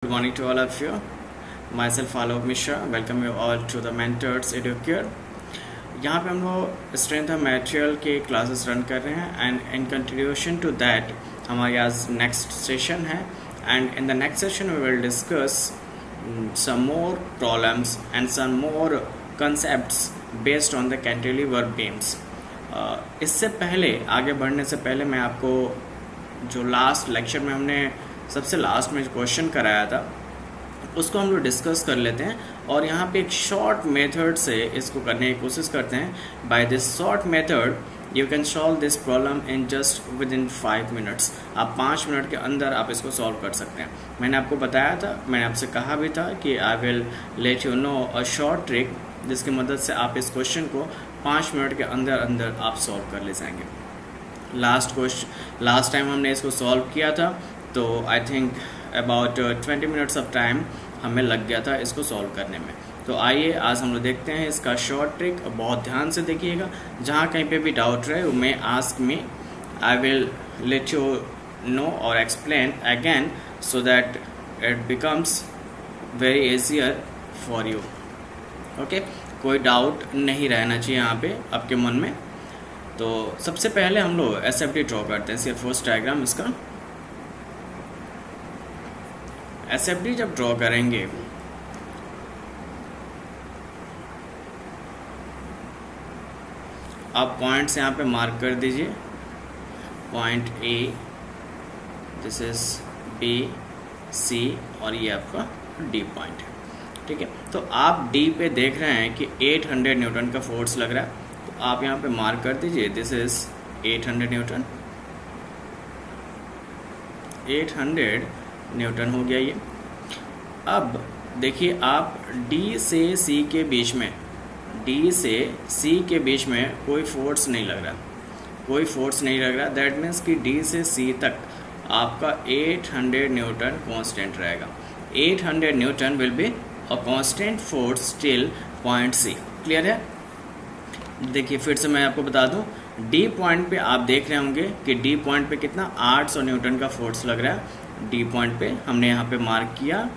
Good morning to all of you. Myself Alok Mishra. Welcome you all to the Mentors Educare. यहाँ पे हम लोग strength of material के classes run कर रहे हैं and in continuation to that हमारे आज नेक्स्ट सेशन है and in the next session we will discuss some more problems and some more concepts based on the cantilever beams. इससे पहले आगे बढ़ने से पहले मैं आपको जो लास्ट लेक्चर में हमने सबसे लास्ट में क्वेश्चन कराया था उसको हम लोग डिस्कस कर लेते हैं और यहाँ पे एक शॉर्ट मेथड से इसको करने की कोशिश करते हैं. By this short method you can solve this problem in just within 5 minutes. आप 5 मिनट के अंदर आप इसको सॉल्व कर सकते हैं. मैंने आपको बताया था, मैंने आपसे कहा भी था कि आई will let you no a short trick जिसकी मदद से आप इस क्वेश्चन को 5 मिनट के अंदर अंदर आप सॉल्व कर ले जाएंगे. लास्ट टाइम हमने इसको सॉल्व किया था तो I think about 20 minutes of time हमें लग गया था इसको सॉल्व करने में. तो आइए आज हम लोग देखते हैं इसका शॉर्ट ट्रिक. बहुत ध्यान से देखिएगा, जहाँ कहीं पे भी डाउट रहे वो मैं ask me, I will let you know और explain again so that it becomes very easier for you. Okay, कोई डाउट नहीं रहना चाहिए यहाँ पे आपके मन में. तो सबसे पहले हम लोग SFD ड्रॉ करते हैं. सिर्फ फर्स्ट डायग्राम इसका SFD जब ड्रॉ करेंगे आप पॉइंट्स यहाँ पे मार्क कर दीजिए. Point A, this is B, C और ये आपका D पॉइंट है. ठीक है, तो आप D पे देख रहे हैं कि 800 न्यूटन का फोर्स लग रहा है. तो आप यहाँ पे मार्क कर दीजिए दिस इज 800 न्यूटन. 800 न्यूटन हो गया ये. अब देखिए आप D से C के बीच में, D से C के बीच में कोई फोर्स नहीं लग रहा, कोई फोर्स नहीं लग रहा. दैट मीन्स कि D से C तक आपका 800 न्यूटन कांस्टेंट रहेगा. 800 Newton will be a constant force till point C. Clear है? देखिए फिर से मैं आपको बता दूं, D पॉइंट पे आप देख रहे होंगे कि D पॉइंट पे कितना 800 न्यूटन का फोर्स लग रहा है. D पॉइंट पे हमने यहाँ पे मार्क किया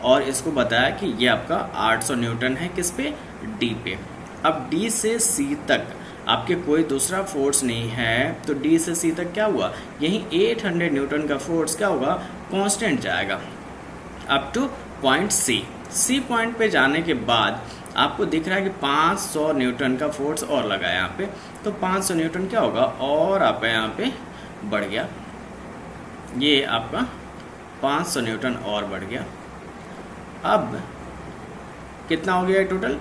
और इसको बताया कि ये आपका 800 न्यूटन है किस पे, D पे. अब D से C तक आपके कोई दूसरा फोर्स नहीं है तो D से C तक क्या हुआ, यही 800 न्यूटन का फोर्स क्या होगा, कांस्टेंट जाएगा up two point C. C point पे जाने के बाद आपको दिख रहा है कि 500 न्यूटन का फोर्स और लगा है यहाँ पे. तो 500 न्यूटन क्या होगा और आपका यहाँ पे बढ़ गया, ये आपका 500 न्यूटन और बढ़ गया. अब कितना हो गया टोटल,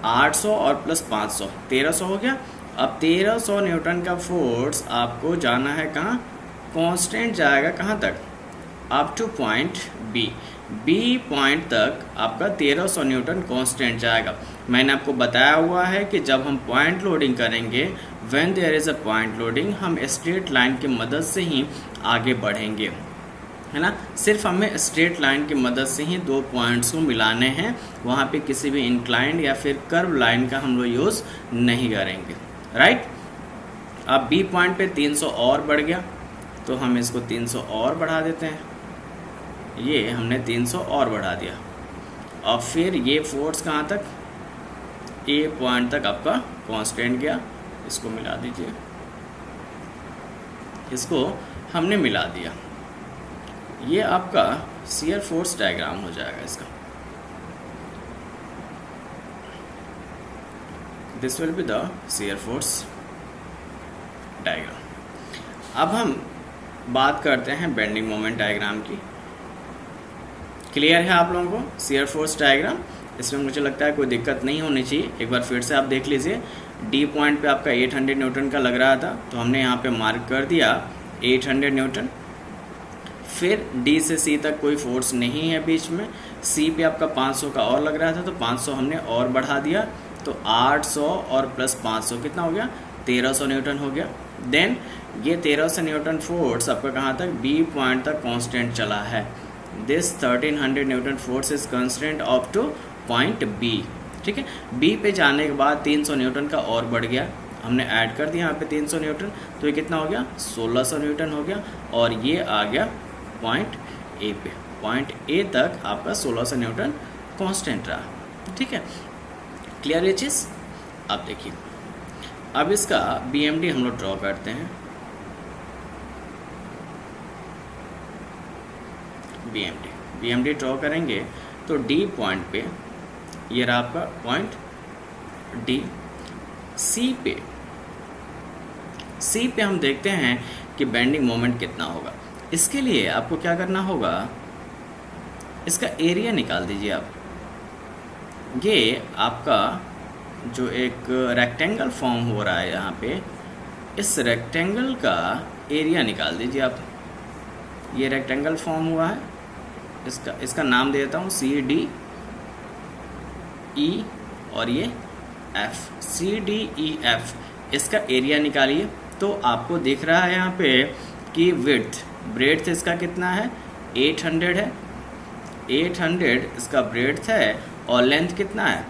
800 और प्लस 500 1300 हो गया. अब 1300 न्यूटन का फोर्स आपको जाना है कहाँ, कांस्टेंट जाएगा कहाँ तक, up two point B. B point तक आपका 1300 न्यूटन कांस्टेंट जाएगा. मैंने आपको बताया हुआ है कि जब हम पॉइंट लोडिंग करेंगे, when there is a point loading, हम स्ट्रेट लाइन की मदद से ही आगे बढ़ेंगे, है ना. सिर्फ हमें स्ट्रेट लाइन की मदद से ही दो पॉइंट्स को मिलाने हैं. वहाँ पे किसी भी इंक्लाइंड या फिर कर्व लाइन का हम लोग यूज़ नहीं करेंगे. राइट. अब B पॉइंट पे 300 और बढ़ गया तो हम इसको 300 और बढ़ा देते हैं. ये हमने 300 और बढ़ा दिया. और फिर ये फोर्स कहाँ तक, A पॉइंट तक आपका कांस्टेंट गया. इसको मिला दीजिए, इसको हमने मिला दिया. ये आपका शियर फोर्स डायग्राम हो जाएगा इसका. This will be the shear force diagram. अब हम बात करते हैं बेंडिंग मोमेंट डायग्राम की. क्लियर है आप लोगों को शियर फोर्स डायग्राम? इसमें मुझे लगता है कोई दिक्कत नहीं होनी चाहिए. एक बार फिर से आप देख लीजिए. D पॉइंट पे आपका 800 न्यूटन का लग रहा था तो हमने यहाँ पे मार्क कर दिया 800 न्यूटन. फिर D से C तक कोई फोर्स नहीं है बीच में. C पे आपका 500 का और लग रहा था तो 500 हमने और बढ़ा दिया. तो 800 और प्लस 500 कितना हो गया, 1300 न्यूटन हो गया. देन ये 1300 न्यूटन फोर्स आपका कहाँ तक, B पॉइंट तक कांस्टेंट चला है. This 1300 Newton force is constant up two point B. ठीक है. B पे जाने के बाद 300 न्यूटन का और बढ़ गया. हमने ऐड कर दिया यहाँ पे 300 न्यूटन तो ये कितना हो गया, 1600 न्यूटन हो गया. और ये आ गया पॉइंट A पे. पॉइंट ए तक आपका 1600 न्यूटन कांस्टेंट रहा। ठीक है, क्लियर ये चीज़। अब देखिए, अब इसका BMD हम लोग ड्रॉ करते हैं। BMD ड्रॉ करेंगे तो D पॉइंट पे, ये रहा आपका पॉइंट D। C पे हम देखते हैं कि बेंडिंग मोमेंट कितना होगा। इसके लिए आपको क्या करना होगा, इसका एरिया निकाल दीजिए आप। ये आपका जो एक रेक्टेंगल फॉर्म हो रहा है यहाँ पे, इस रेक्टेंगल का एरिया निकाल दीजिए आप। ये रेक्टेंगल फॉर्म हुआ है, इसका नाम दे देता हूँ CD E और ये F, CDEF। इसका एरिया निकालिए तो आपको दिख रहा है यहाँ पे कि ब्रेड्थ इसका कितना है, 800 है। 800 इसका ब्रेड्थ है और लेंथ कितना है,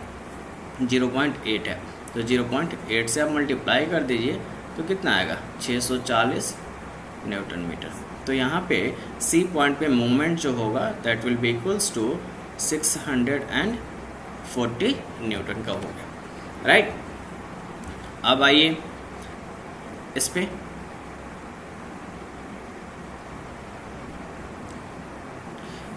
0.8 है। तो 0.8 से आप मल्टीप्लाई कर दीजिए तो कितना आएगा, 640 न्यूटन मीटर। तो यहाँ पे C पॉइंट पे मोमेंट जो होगा that will be equals to 640 newton का हो गया, राइट। अब आइए इस पे,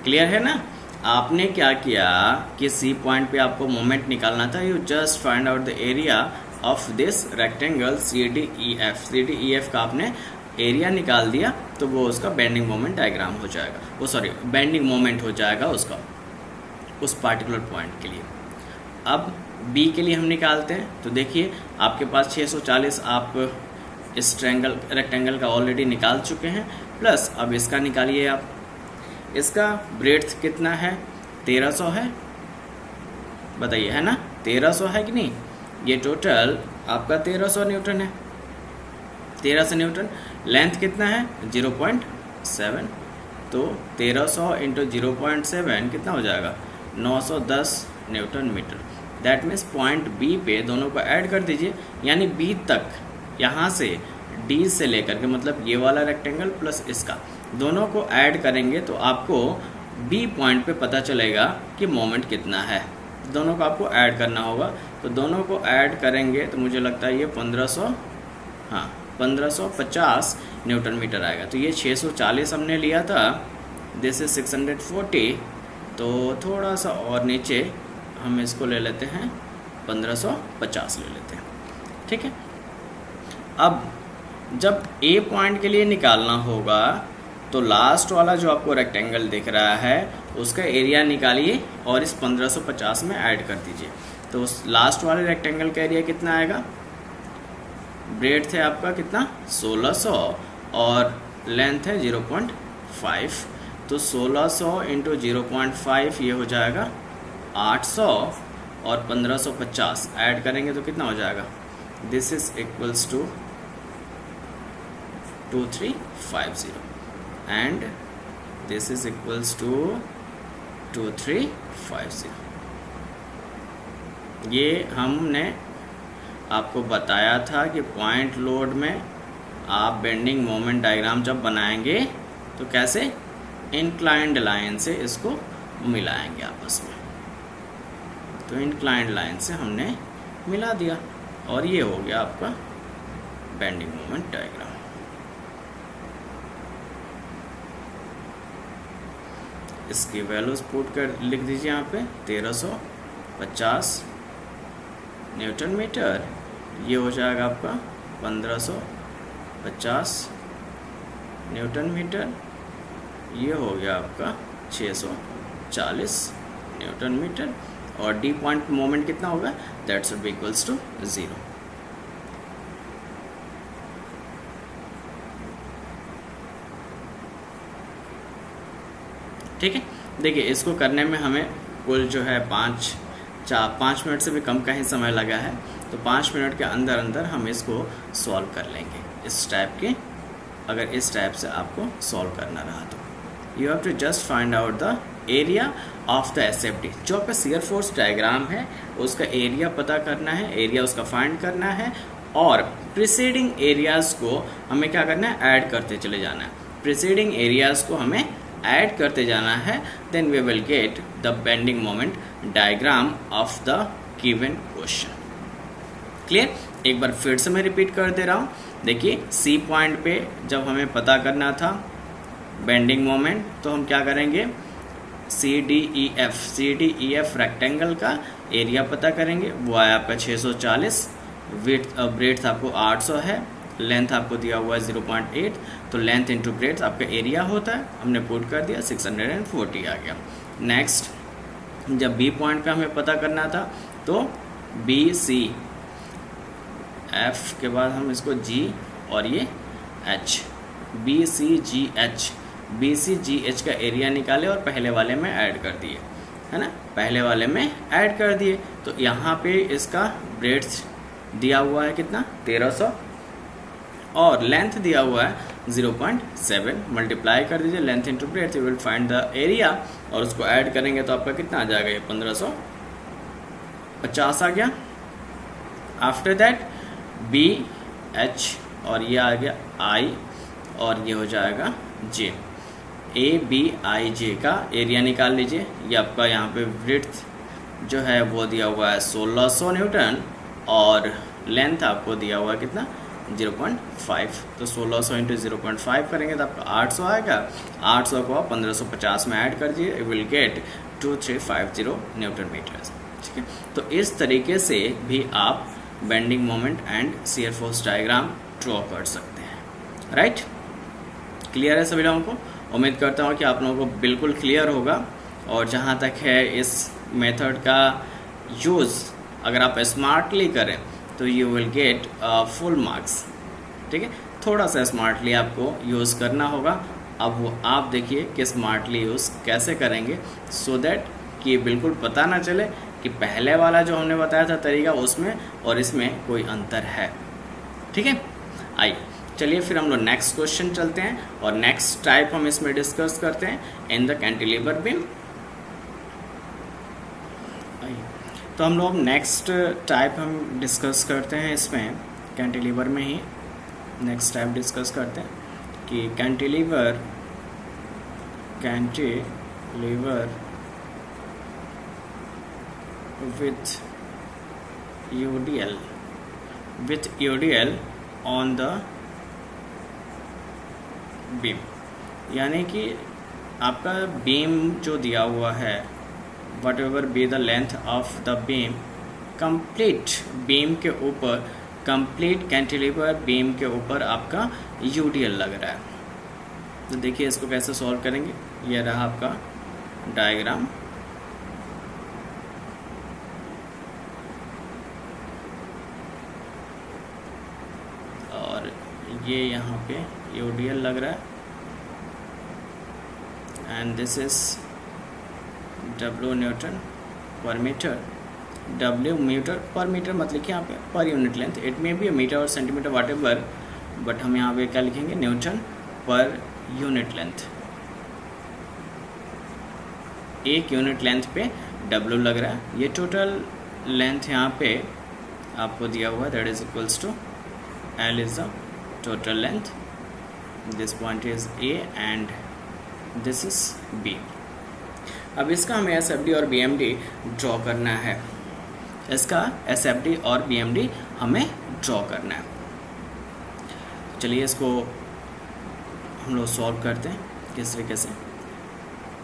क्लियर है ना। आपने क्या किया कि C पॉइंट पे आपको मोमेंट निकालना था, you just find out the area of this rectangle CDEF का आपने एरिया निकाल दिया, तो वो उसका बेंडिंग मोमेंट डायग्राम हो जाएगा, वो सॉरी बेंडिंग मोमेंट हो जाएगा उसका, उस पार्टिकुलर पॉइंट के लिए। अब B के लिए हम निकालते हैं, तो देखिए आपके पास 640 आप इस रेक्टेंगल का ऑलरेडी निकाल चुके हैं, प्लस अब इसका निकालिए आप। इसका ब्रेड्थ कितना है, 1300 है, बताइए, है ना, 1300 है कि नहीं। ये टोटल आपका 1300 न्यूटन है, 1300 न्यूटन। लेंथ कितना है, 0.7, तो 1300 इंटू 0.7 कितना हो जाएगा, 910 newton metre. That means point B पे दोनों को ऐड कर दीजिए, यानी B तक, यहाँ से D से लेकर के, मतलब ये वाला रेक्टेंगल प्लस इसका, दोनों को ऐड करेंगे तो आपको B पॉइंट पे पता चलेगा कि मोमेंट कितना है। दोनों को आपको ऐड करना होगा, तो दोनों को ऐड करेंगे तो मुझे लगता है ये 1550 न्यूटन मीटर आएगा। तो ये 640 हमने लिया था, दिस इज 640, तो थोड़ा सा और नीचे हम इसको ले लेते हैं, 1550 ले लेते हैं, ठीक है। अब जब A पॉइंट के लिए निकालना होगा तो लास्ट वाला जो आपको रेक्टेंगल दिख रहा है उसका एरिया निकालिए और इस 1550 में ऐड कर दीजिए। तो उस लास्ट वाले रेक्टेंगल का एरिया कितना आएगा, ब्रेड्थ है आपका कितना, 1600 और लेंथ है 0.5, तो 1600 इंटू 0.5 ये हो जाएगा 800 और 1550 ऐड करेंगे तो कितना हो जाएगा, this is equals to 2350 and this is equals to 2350। ये हमने आपको बताया था कि पॉइंट लोड में आप बेंडिंग मोमेंट डायग्राम जब बनाएंगे तो कैसे इंक्लाइंड लाइन से इसको मिलाएंगे आपस में। तो इंक्लाइंड लाइन से हमने मिला दिया और ये हो गया आपका बेंडिंग मोमेंट डायग्राम। इसकी वैल्यूज पुट कर लिख दीजिए यहाँ पे, 1350 न्यूटन मीटर, ये हो जाएगा आपका 1550 न्यूटन मीटर, ये हो गया आपका 640 न्यूटन मीटर, और D पॉइंट मोमेंट कितना होगा, that should be equals to 0। ठीक है, देखिए इसको करने में हमें कुल जो है 5 मिनट से भी कम का ही समय लगा है, तो 5 मिनट के अंदर अंदर हम इसको सॉल्व कर लेंगे इस टाइप के। अगर इस टाइप से आपको सॉल्व करना रहा तो you have to just find out the area of the SFD। जो आपका शियर फोर्स डायग्राम है उसका एरिया पता करना है, एरिया उसका फाइंड करना है, और प्रीसीडिंग एरियाज़ को हमें क्या करना है, ऐड करते चले जाना है। प्रीसीडिंग एरियाज़ को हमें ऐड करते जाना है, then we will get the bending moment diagram of the given question. Clear? एक बार फिर से मैं रिपीट कर दे रहा हूँ। देखिए सी पॉइंट पे जब हमें पता करना था बेंडिंग मोमेंट, तो हम क्या करेंगे, C D E F rectangle का एरिया पता करेंगे। वो आया आपका 640, विड्थ ब्रेड्थ आपको 800 है, लेंथ आपको दिया हुआ है 0.8, तो लेंथ इंटू ब्रेड्थ आपका एरिया होता है, हमने पुट कर दिया 640 आ गया। नेक्स्ट, जब बी पॉइंट पे हमें पता करना था, तो बी सी एफ के बाद हम इसको जी और ये H, B C G H का एरिया निकाले और पहले वाले में ऐड कर दिए, है ना, पहले वाले में ऐड कर दिए। तो यहाँ पे इसका ब्रेड्थ दिया हुआ है कितना, 1300, और लेंथ दिया हुआ है 0.7, मल्टीप्लाई कर दीजिए length into breadth, you will find the area, और उसको ऐड करेंगे तो आपका कितना आ जाएगा, ये 1550 आ गया। आफ्टर दैट बी एच और ये आ गया आई, और ये हो जाएगा जे, ए बी आई जे का एरिया निकाल लीजिए। ये आपका यहाँ पे ब्रेड्थ जो है वो दिया हुआ है 1600 न्यूटन, और लेंथ आपको दिया हुआ है कितना, 0.5, तो 1600 इंटू 0.5 करेंगे तो आपका 800 आएगा। 800 को आप 1550 में ऐड कर दीजिए, you will get 2350 newton metres. ठीक है, तो इस तरीके से भी आप bending moment and shear force diagram draw कर सकते हैं। राइट? क्लियर है सभी लोगों को? उम्मीद करता हूँ कि आप लोगों को बिल्कुल क्लियर होगा। और जहाँ तक है इस मेथड का यूज़ अगर आप स्मार्टली करें तो you will get full marks. ठीक है, थोड़ा सा स्मार्टली आपको यूज़ करना होगा। अब वो आप देखिए कि स्मार्टली यूज़ कैसे करेंगे, सो दैट कि बिल्कुल पता ना चले कि पहले वाला जो हमने बताया था तरीका उसमें और इसमें कोई अंतर है। ठीक है, आइए चलिए फिर हम लोग नेक्स्ट क्वेश्चन चलते हैं, और नेक्स्ट टाइप हम इसमें डिस्कस करते हैं इन द कैंटिलीवर बीम। तो हम लोग नेक्स्ट टाइप हम डिस्कस करते हैं इसमें कैंटिलीवर में ही नेक्स्ट टाइप डिस्कस करते हैं कि cantilever with UDL on the beam, यानी कि आपका बीम जो दिया हुआ है, what ever be the length of the beam, complete beam के ऊपर, कंप्लीट कैंटिलीवर बीम के ऊपर आपका UDL लग रहा है। तो देखिए इसको कैसे सॉल्व करेंगे। ये रहा आपका डायग्राम, और ये यहाँ पे UDL लग रहा है, and this is W newton per metre. W metre per metre मत लिखिए यहाँ पे, per unit length, it may be metre और सेंटीमीटर वाट एवर, बट हम यहाँ पे क्या लिखेंगे, न्यूटन पर यूनिट लेंथ। एक यूनिट लेंथ पे W लग रहा है। ये टोटल लेंथ यहाँ पे आपको दिया हुआ है, that is equals to L is the total length, this point is A and this is B। अब इसका हमें SFD और BMD ड्रॉ करना है। इसका SFD और BMD हमें ड्रॉ करना है। चलिए इसको हम लोग सॉल्व करते हैं, किस तरीके से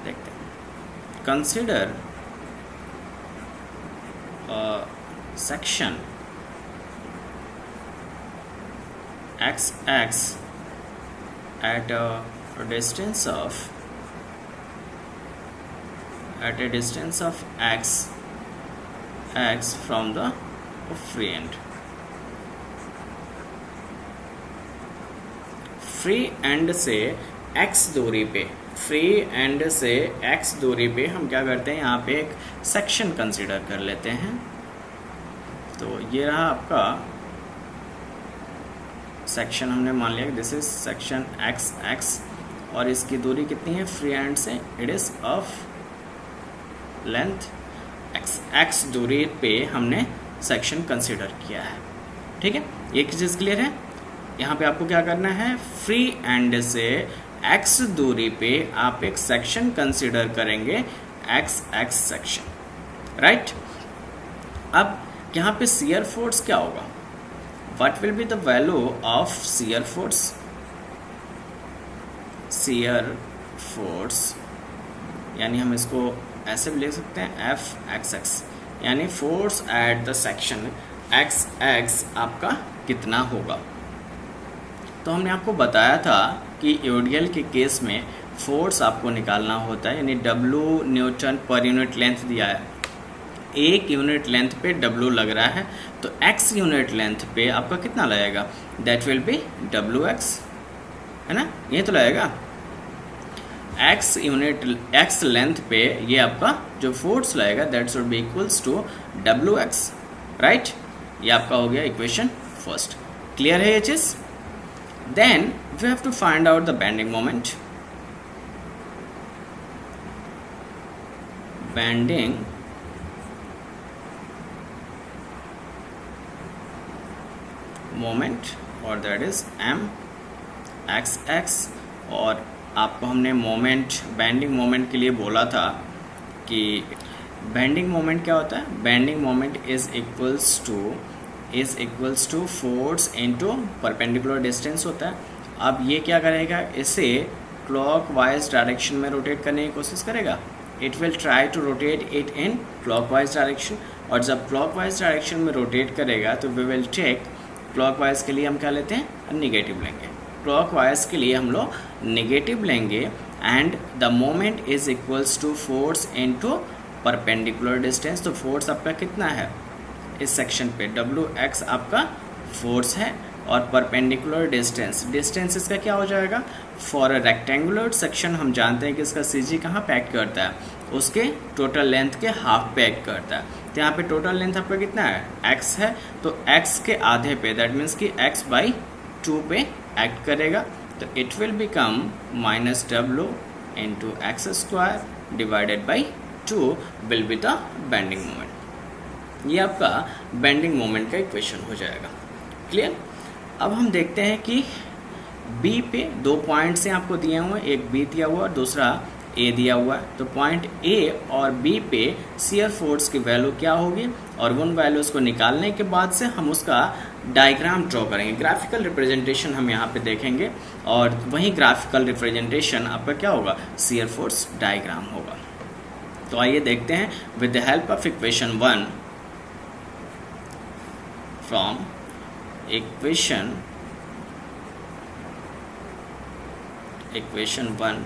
देखते हैं। Consider section XX at a distance of x from the free end। Free end से x दूरी पे, फ्री एंड से x दूरी पे हम क्या करते हैं, यहाँ पे एक सेक्शन कंसीडर कर लेते हैं। तो ये रहा आपका सेक्शन, हमने मान लिया दिस इज सेक्शन XX, और इसकी दूरी कितनी है फ्री एंड से, it is of length x दूरी पे हमने सेक्शन कंसीडर किया है। ठीक है, एक चीज़ क्लियर है। यहाँ पे आपको क्या करना है, फ्री एंड से x दूरी पे आप एक सेक्शन कंसिडर करेंगे, x सेक्शन, राइट। अब यहाँ पे शियर फोर्स क्या होगा? What will be the value of shear force? Shear force यानी हम इसको ऐसे भी लिख सकते हैं F(x)(x), यानी force at the section x आपका कितना होगा? तो हमने आपको बताया था कि यूडीएल के केस में फोर्स आपको निकालना होता है, यानी W newton per unit length दिया है, 1 यूनिट लेंथ पे W लग रहा है, तो x यूनिट लेंथ पे आपका कितना लगेगा? दैट विल बी WX, है ना, ये तो लगेगा। x लेंथ पे ये आपका जो फोर्स लगेगा that should be equals to WX, right. ये आपका हो गया इक्वेशन फर्स्ट। क्लियर है ये चीज? Then we have to find out the bending moment. Bending moment और दैट इज mxx। और आपको हमने मोमेंट, बेंडिंग मोमेंट के लिए बोला था कि बेंडिंग मोमेंट क्या होता है? Bending moment is equals to force into perpendicular distance होता है। अब ये क्या करेगा? इसे क्लॉकवाइज डायरेक्शन में रोटेट करने की कोशिश करेगा। It will try to rotate it in clockwise direction, और जब क्लॉकवाइज डायरेक्शन में रोटेट करेगा तो वी विल टेक, क्लॉकवाइज के लिए हम क्या लेते हैं? निगेटिव लेंगे। क्लॉकवाइज के लिए हम लोग निगेटिव लेंगे and the moment is equals to force into perpendicular distance. तो फोर्स आपका कितना है इस सेक्शन पे? WX आपका फोर्स है, और परपेंडिकुलर डिस्टेंस इसका क्या हो जाएगा? फॉर अ रेक्टेंगुलर सेक्शन हम जानते हैं कि इसका CG कहाँ पे एक्ट करता है? उसके टोटल लेंथ के हाफ पे एक्ट करता है। तो यहाँ पे टोटल लेंथ आपका कितना है? x है, तो x के आधे पे, दैट मीन्स कि x/2 पे एक्ट करेगा, तो it will become -W into x² divided by 2 will be the bending moment. ये आपका बेंडिंग मोमेंट का इक्वेशन हो जाएगा। क्लियर? अब हम देखते हैं कि B पे 2 पॉइंट्स हैं आपको दिए हुए, एक B दिया हुआ और दूसरा A दिया हुआ है। तो पॉइंट A और B पे शियर फोर्स की वैल्यू क्या होगी, और उन वैल्यूज़ को निकालने के बाद से हम उसका डायग्राम ड्रॉ करेंगे। ग्राफिकल रिप्रेजेंटेशन हम यहाँ पे देखेंगे, और वही ग्राफिकल रिप्रेजेंटेशन आपका क्या होगा? शियर फोर्स डायग्राम होगा। तो आइए देखते हैं with the help of equation 1 from equation 1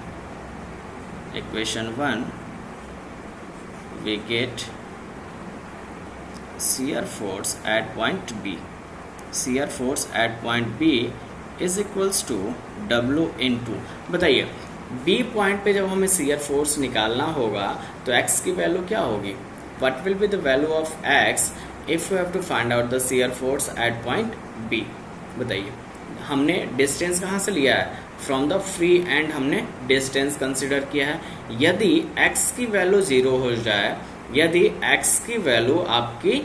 we get shear force at point B. Shear force at point B is equals to W into, बताइए B पॉइंट पे जब हमें shear force निकालना होगा तो x की वैल्यू क्या होगी? What will be the value of x if we have to find out the shear force at point B? बताइए, हमने डिस्टेंस कहाँ से लिया है? फ्रॉम द फ्री एंड हमने डिस्टेंस कंसिडर किया है। यदि x की वैल्यू 0 हो जाए, यदि x की वैल्यू आपकी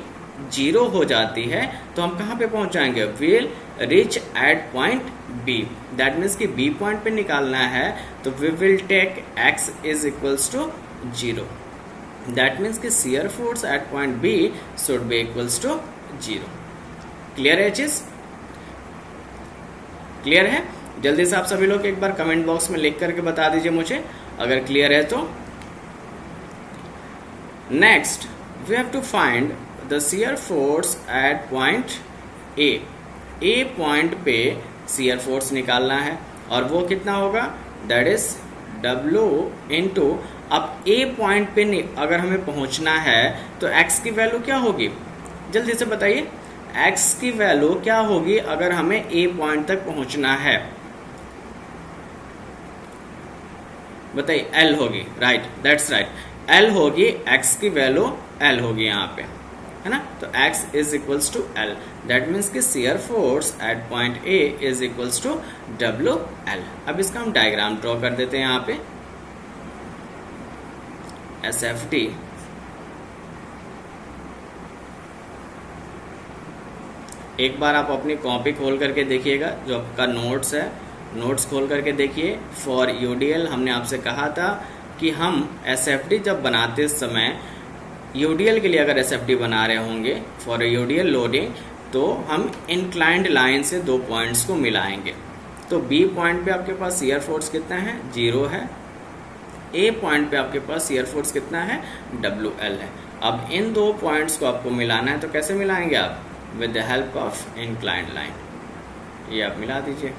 0 हो जाती है तो हम कहाँ पे पहुंच जाएंगे? Will reach at point B। That means कि B पॉइंट पे निकालना है तो we will take x is equals to 0। That means कि shear force at point B should be equals to 0। Clear है चीज? क्लियर है? जल्दी से आप सभी लोग एक बार कमेंट बॉक्स में लिख करके बता दीजिए मुझे अगर क्लियर है तो। Next we have to find the shear force at point A। A point पे शियर फोर्स निकालना है, और वो कितना होगा? दैट इज W इंटू, अब A पॉइंट पे अगर हमें पहुंचना है तो x की वैल्यू क्या होगी? जल्दी से बताइए, x की वैल्यू क्या होगी अगर हमें A पॉइंट तक पहुंचना है? बताइए, L होगी, राइट, दैट्स राइट, L होगी, x की वैल्यू L होगी यहाँ पे, है ना। तो x is equals to L। That means कि shear force at point A is equals to WL। अब इसका हम डायग्राम ड्रॉ कर देते हैं यहाँ पे। SFD एक बार आप अपनी कॉपी खोल करके देखिएगा, जो आपका नोट्स है नोट्स खोल करके देखिए। फॉर यूडीएल हमने आपसे कहा था कि हम एसएफडी जब बनाते समय यूडीएल के लिए अगर एसएफडी बना रहे होंगे फॉर यूडीएल लोडिंग, तो हम इंक्लाइंड लाइन से दो पॉइंट्स को मिलाएंगे। तो बी पॉइंट पे आपके पास शियर फोर्स कितना है, 0 है। ए पॉइंट पे आपके पास शियर फोर्स कितना है, WL है। अब इन दो पॉइंट्स को आपको मिलाना है, तो कैसे मिलाएंगे आप, with the help of inclined line. ये आप मिला दीजिए।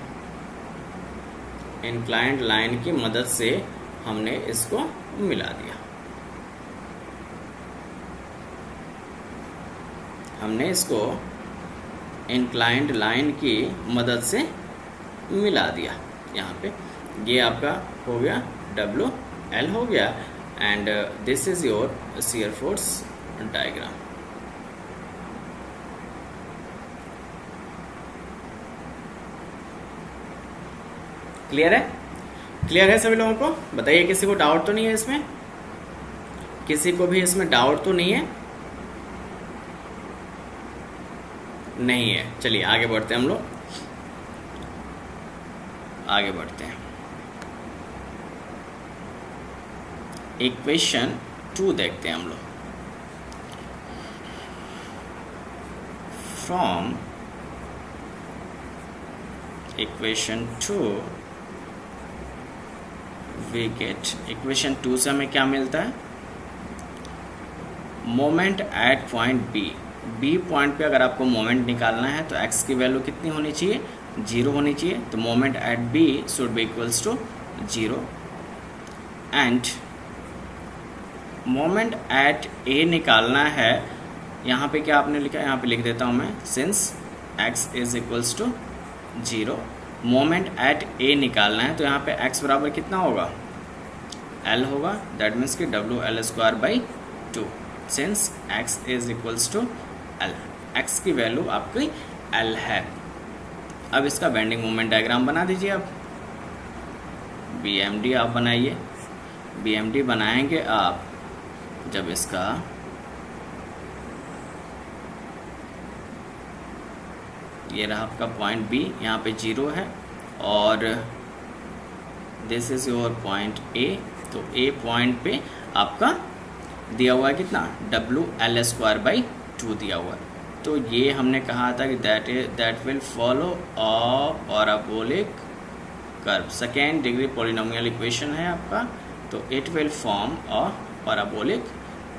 इंक्लाइंड लाइन की मदद से हमने इसको मिला दिया। हमने इसको इंक्लाइंड लाइन की मदद से मिला दिया। यहाँ पे ये आपका हो गया WL हो गया, and this is your shear force diagram. Clear है? क्लियर है सभी लोगों को? बताइए, किसी को डाउट तो नहीं है इसमें? किसी को भी इसमें डाउट तो नहीं है? नहीं है। चलिए आगे बढ़ते हैं, हम लोग आगे बढ़ते हैं। इक्वेशन 2 देखते हैं हम लोग। From equation 2 we get, equation 2 से हमें क्या मिलता है, moment at point B point पे अगर आपको मोमेंट निकालना है तो x की वैल्यू कितनी होनी चाहिए, 0 होनी चाहिए। तो moment at B should be equals to 0, and moment at A निकालना है। यहाँ पे क्या आपने लिखा है, यहाँ पे लिख देता हूँ मैं, since x is equals to 0, moment at A निकालना है। तो यहाँ पे x बराबर कितना होगा, L होगा। दैट मीन्स कि WL²/2, since x is equals to L, x की वैल्यू आपकी L है। अब इसका बेंडिंग मोमेंट डायग्राम बना दीजिए। आप BMD आप बनाइए। BMD बनाएंगे आप जब इसका ये रहा आपका पॉइंट B, यहाँ पे 0 है, और this is your point A। तो A पॉइंट पे आपका दिया हुआ है कितना, WL²/2 दिया हुआ है। तो ये हमने कहा था कि that will follow a parabolic curve. Second degree polynomial equation है आपका, तो it will form a parabolic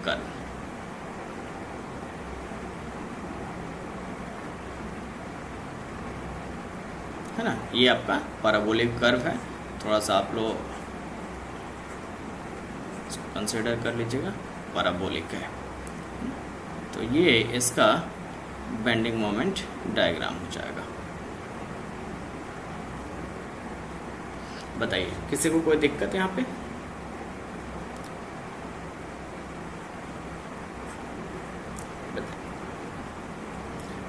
curve. है ना, ये आपका पैराबोलिक कर्व है। थोड़ा सा आप लोग कंसिडर कर लीजिएगा, पैराबोलिक है। तो ये इसका बेंडिंग मोमेंट डायग्राम हो जाएगा। बताइए, किसी को कोई दिक्कत यहाँ पे?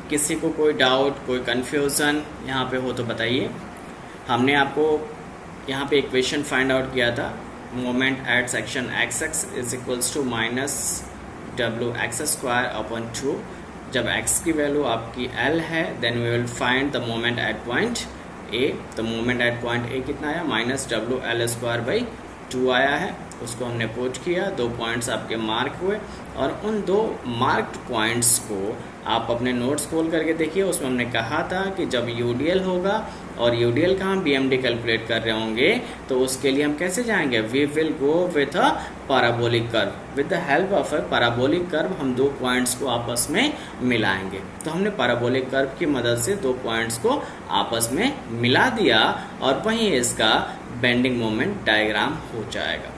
किसी को कोई डाउट, कोई कंफ्यूजन यहाँ पे हो तो बताइए। हमने आपको यहाँ पे इक्वेशन फाइंड आउट किया था, moment at section XX is equals to -WX²/2। जब x की वैल्यू आपकी L है, then we will find the moment at point A। तो मोमेंट एट पॉइंट A कितना आया, -WL²/2 आया है। उसको हमने पुट किया, दो पॉइंट्स आपके मार्क हुए, और उन दो मार्क्ड पॉइंट्स को आप अपने नोट्स खोल करके देखिए। उसमें हमने कहा था कि जब यूडीएल होगा और यूडीएल का हम बीएमडी कैलकुलेट कर रहे होंगे, तो उसके लिए हम कैसे जाएंगे, we will go with a parabolic curve. With the help of a parabolic curve हम दो पॉइंट्स को आपस में मिलाएंगे। तो हमने पैराबोलिक कर्व की मदद से दो पॉइंट्स को आपस में मिला दिया, और वहीं इसका बेंडिंग मोमेंट डायग्राम हो जाएगा।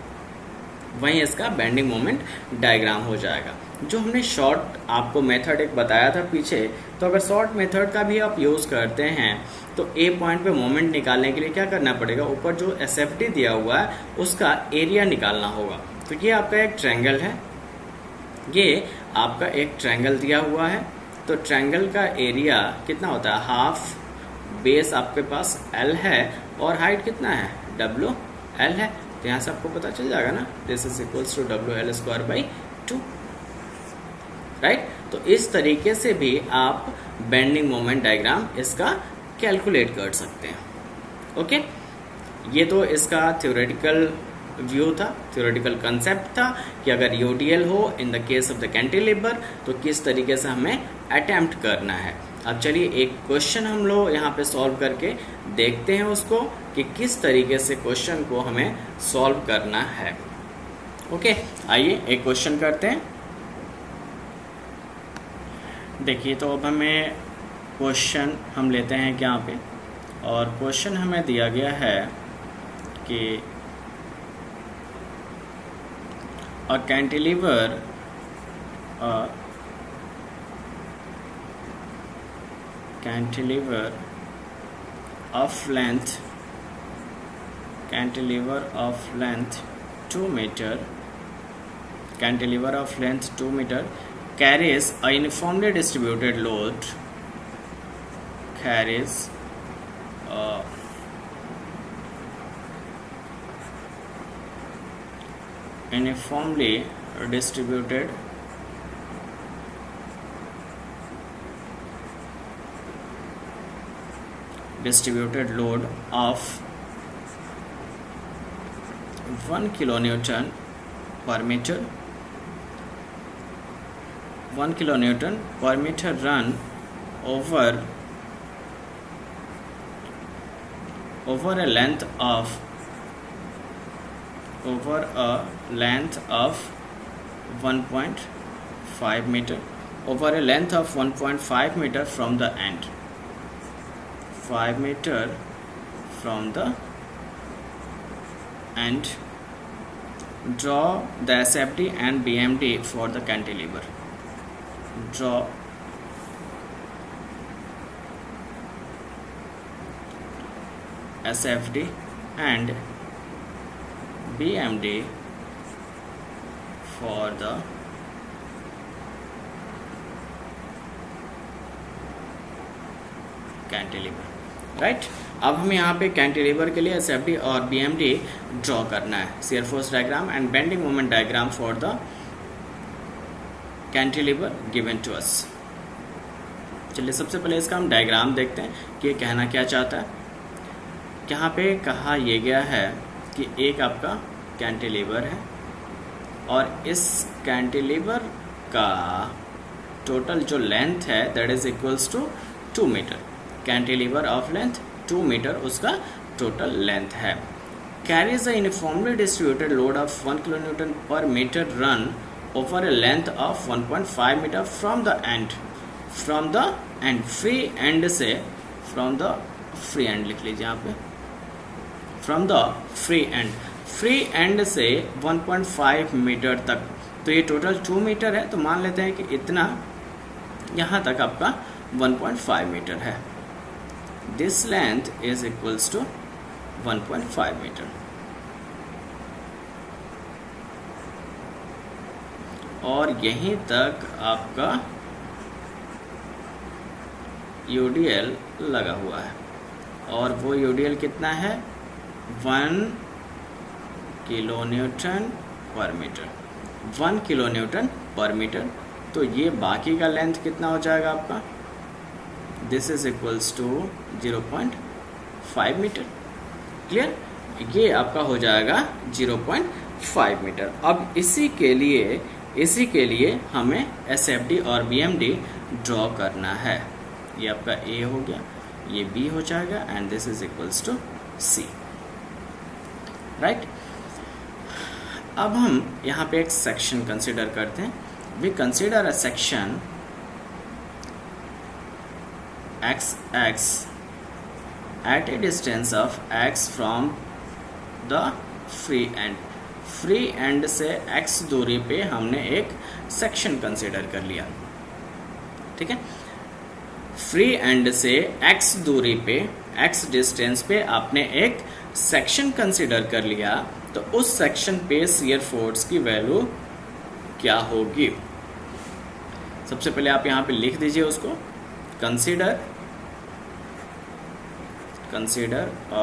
वहीं इसका बेंडिंग मोमेंट डायग्राम हो जाएगा। जो हमने शॉर्ट आपको मेथड एक बताया था पीछे, तो अगर शॉर्ट मेथड का भी आप यूज़ करते हैं तो ए पॉइंट पे मोमेंट निकालने के लिए क्या करना पड़ेगा, ऊपर जो एसएफटी दिया हुआ है उसका एरिया निकालना होगा। तो ये आपका एक ट्रायंगल है, ये आपका एक ट्रायंगल दिया हुआ है। तो ट्रायंगल का एरिया कितना होता है, हाफ। बेस आपके पास L है और हाइट कितना है, WL है। तो यहाँ से आपको पता चल जाएगा ना, this is equals to WL²/2, right. तो इस तरीके से भी आप बेंडिंग मोमेंट डायग्राम इसका कैलकुलेट कर सकते हैं। ओके, ये तो इसका थ्योरेटिकल व्यू था, थ्योरेटिकल कंसेप्ट था कि अगर यूडीएल हो in the case of the cantilever तो किस तरीके से हमें अटेम्प्ट करना है। अब चलिए एक क्वेश्चन हम लोग यहाँ पे सॉल्व करके देखते हैं उसको कि किस तरीके से क्वेश्चन को हमें सॉल्व करना है। ओके, आइए एक क्वेश्चन करते हैं। देखिए, तो अब हमें क्वेश्चन हम लेते हैं यहाँ पे, और क्वेश्चन हमें दिया गया है कि a cantilever of length 2 meter, cantilever of length 2 meter carries a uniformly distributed load, uniformly distributed load of 1 kilonewton per meter, 1 kilonewton per meter run over a length of 1.5 meter, over a length of 1.5 meter from the end, 5 meter from the end. Draw the SFD and BMD for the cantilever. Draw SFD and BMD for the cantilever, right. अब हमें यहाँ पे cantilever के लिए SFD और BMD draw करना है, shear force diagram and bending moment diagram for the cantilever given to us. चलिए सबसे पहले इसका हम डायग्राम देखते हैं कि ये कहना क्या चाहता है। यहाँ पे कहा यह गया है कि एक आपका कैंटिलीवर है और इस कैंटिलीवर का टोटल जो लेंथ है that is equals to 2 metre. Cantilever of length 2 metre उसका टोटल लेंथ है। Carries a uniformly distributed load of 1 kilonewton per metre run over a length of 1.5 metre from the end, free end से, from the free end लिख लीजिए यहाँ पे, from the free end से 1.5 metre तक। तो ये टोटल 2 मीटर है, तो मान लेते हैं कि इतना यहाँ तक आपका 1.5 मीटर है। This length is equals to 1.5 metre. और यहीं तक आपका यूडीएल लगा हुआ है, और वो यूडीएल कितना है 1 kilonewton per metre, 1 kilonewton per metre. तो ये बाकी का लेंथ कितना हो जाएगा आपका, this is equals to 0.5 metre. Clear, ये आपका हो जाएगा 0.5 मीटर। अब इसी के लिए हमें SFD और BMD ड्रॉ करना है। ये आपका A हो गया, ये B हो जाएगा and this is equals to C, right. अब हम यहाँ पे एक सेक्शन कंसिडर करते हैं। We consider a section XX at a distance of x from the free end। Free end से x दूरी पे हमने एक सेक्शन कंसिडर कर लिया, ठीक है। फ्री एंड से x दूरी पे, x डिस्टेंस पे आपने एक सेक्शन कंसिडर कर लिया, तो उस सेक्शन पे शियर फोर्स की वैल्यू क्या होगी। सबसे पहले आप यहाँ पे लिख दीजिए उसको, consider a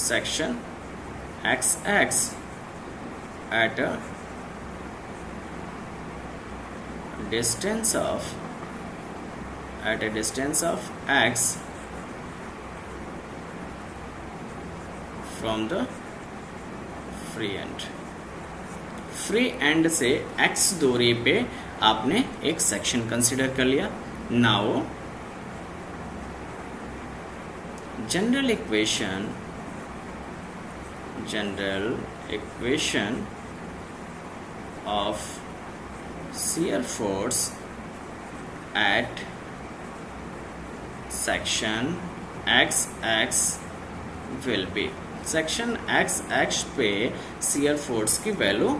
section XX at a distance of x from the free end. Free end से एक्स दूरी पे आपने एक सेक्शन कंसिडर कर लिया। Now general equation of shear force at section XX will be, section XX पे shear force की value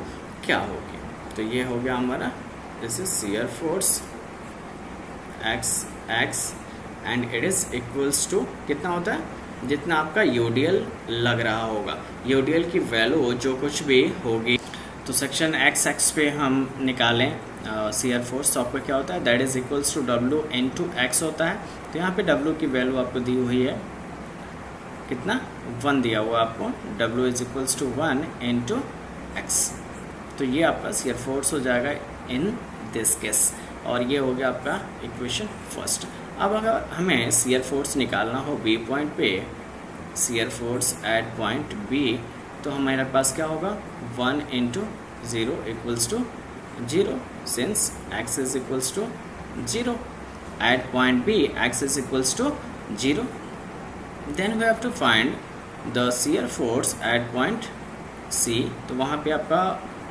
क्या होगी? तो ये हो गया हमारा, this is shear force XX and it is equals to कितना होता है, जितना आपका यूडीएल लग रहा होगा, यूडीएल की वैल्यू जो कुछ भी होगी। तो सेक्शन XX पे हम निकालें shear force, तो आपका क्या होता है, that is equals to W into x होता है। तो यहाँ पे W की वैल्यू आपको दी हुई है कितना, 1 दिया हुआ आपको, W is equals to 1 into x. तो ये आपका shear force हो जाएगा इन दिस केस, और ये हो गया आपका इक्वेशन फर्स्ट। अब अगर हमें shear force निकालना हो B पॉइंट पे, shear force at point B, तो हमारे पास क्या होगा, 1 into 0 equals to 0, since x is equals to 0 at point B, x is equals to 0, then we have to find the shear force at point C। तो वहाँ पे आपका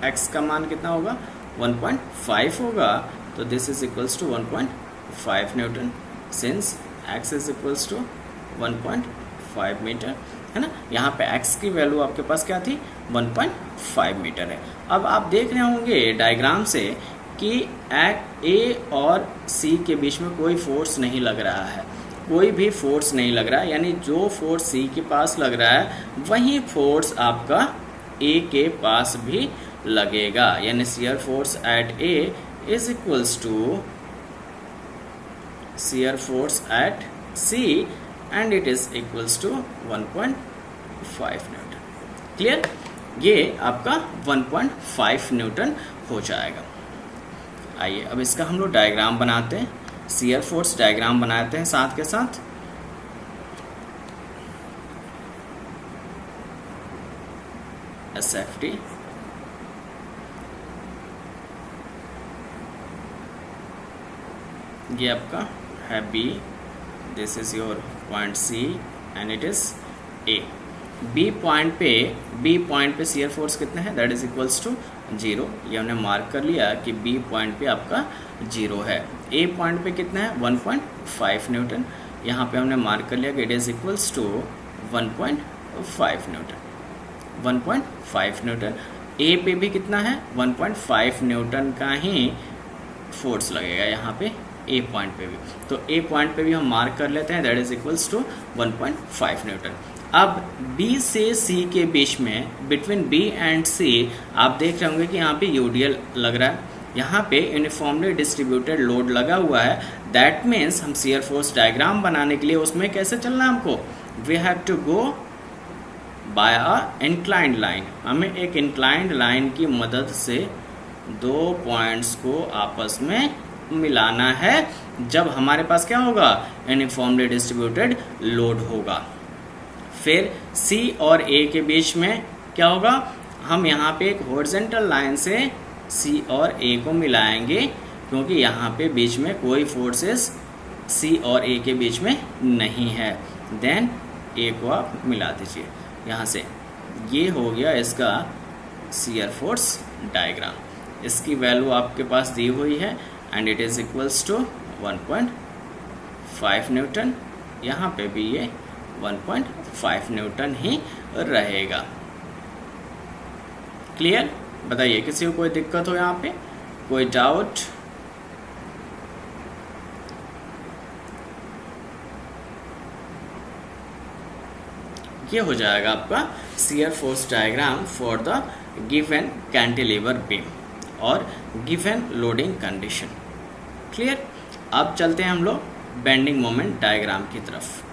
x का मान कितना होगा, 1.5 होगा, तो this is equals to 1.5 newton, since x is equals to 1.5 metre, है ना। यहाँ पे x की वैल्यू आपके पास क्या थी, 1.5 मीटर है। अब आप देख रहे होंगे डायग्राम से कि A और C के बीच में कोई फोर्स नहीं लग रहा है, कोई भी फोर्स नहीं लग रहा है, यानी जो फोर्स C के पास लग रहा है वही फोर्स आपका A के पास भी लगेगा, यानी shear force at A is equals to shear force at C and it is equals to 1.5 newton. Clear, ये आपका 1.5 न्यूटन हो जाएगा। आइए अब इसका हम लोग डायग्राम बनाते हैं, shear force डायग्राम बनाते हैं साथ के साथ। SFT ये आपका है B, this is your point C and it is A। B point पे shear force कितना है, दैट इज इक्वल्स टू 0, ये हमने मार्क कर लिया कि B पॉइंट पे आपका 0 है। A पॉइंट पे कितना है, 1.5 न्यूटन, यहाँ पे हमने मार्क कर लिया कि it is equals to 1.5 newton, 1.5 newton. A पे भी कितना है, 1.5 न्यूटन का ही फोर्स लगेगा यहाँ पे A पॉइंट पे भी, तो A पॉइंट पे भी हम मार्क कर लेते हैं, that is equals to 1.5 newton. अब B से C के बीच में, बिटवीन B एंड C, आप देख रहे होंगे कि यहाँ पे यूडीएल लग रहा है, यहाँ पे यूनिफॉर्मली डिस्ट्रीब्यूटेड लोड लगा हुआ है। दैट मीन्स हम shear force डायग्राम बनाने के लिए उसमें कैसे चलना है हमको, we have to go by a inclined line. हमें एक इंक्लाइंड लाइन की मदद से दो पॉइंट्स को आपस में मिलाना है, जब हमारे पास क्या होगा, यूनिफॉर्मली डिस्ट्रीब्यूटेड लोड होगा। फिर C और A के बीच में क्या होगा, हम यहाँ पे एक हॉरिजॉन्टल लाइन से C और A को मिलाएंगे, क्योंकि यहाँ पे बीच में कोई फोर्सेस C और A के बीच में नहीं है। देन A को आप मिला दीजिए यहाँ से, ये हो गया इसका shear force डायग्राम। इसकी वैल्यू आपके पास दी हुई है and it is equals to 1.5 newton, यहाँ पे भी ये 1.5 न्यूटन ही रहेगा। क्लियर, बताइए किसी को कोई दिक्कत हो यहाँ पे, कोई डाउट? ये हो जाएगा आपका shear force diagram for the given cantilever beam और गिवन लोडिंग कंडीशन। क्लियर, अब चलते हैं हम लोग बेंडिंग मोमेंट डायग्राम की तरफ।